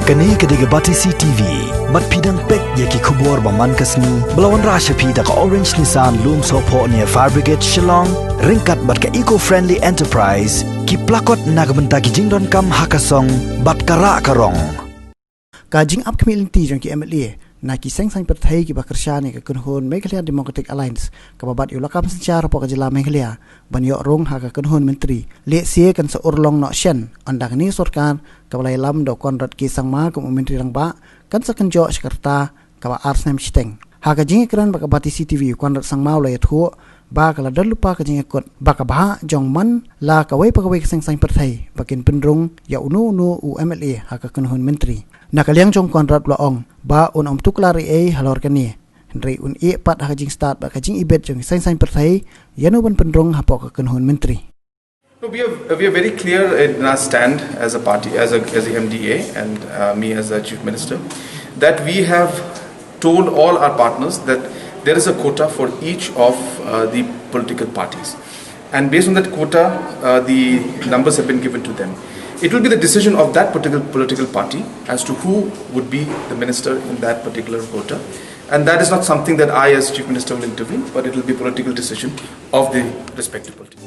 Kani kediga bati CTV, mat pidang pek yaki kubur baman kasni, belawan rasha pida ka Orange Nissan Loom Sopo near Fire Brigade Shillong, ringkat bat ka eco-friendly enterprise, ki plakot nagamenta ki jingdon kam hakasong, bat kara karong. Kajing upcoming ti jong ki MLA, na ki seng sang perthai ki bakersya ni ka kunhun Meghalaya Democratic Alliance, kababat yulakam secara po kajila Meghalaya, banyo rong haka kunhun menteri, le sie kan sa urlong no shen, andang ni sorkan, kabalay lam do konrad ki sang ma kum menteri rang ba, kan sa kanjo Jakarta, kaba arsnem siteng. Haka jing ikran baka bati CTV konrad sang mau layat huo, ba kala dan lupa ka jing ikut, baka bah jong man la kawai pakawai seng sang perthai, bakin pendrung ya unu u MLA haka kunhun menteri. Nakaliang jong konrad laong ba un tuklari halor kani Henry un pat hakajing start ba kajing ibet jong sain perthai yanu ban pendrong hapok ka kunhun menteri. No, we are very clear in our stand as a party, as a MDA, and me as the Chief Minister, that we have told all our partners that there is a quota for each of the political parties, and based on that quota, the numbers have been given to them. It will be the decision of that particular political party as to who would be the minister in that particular quota. And that is not something that I as Chief Minister will intervene, but it will be a political decision of the respective party.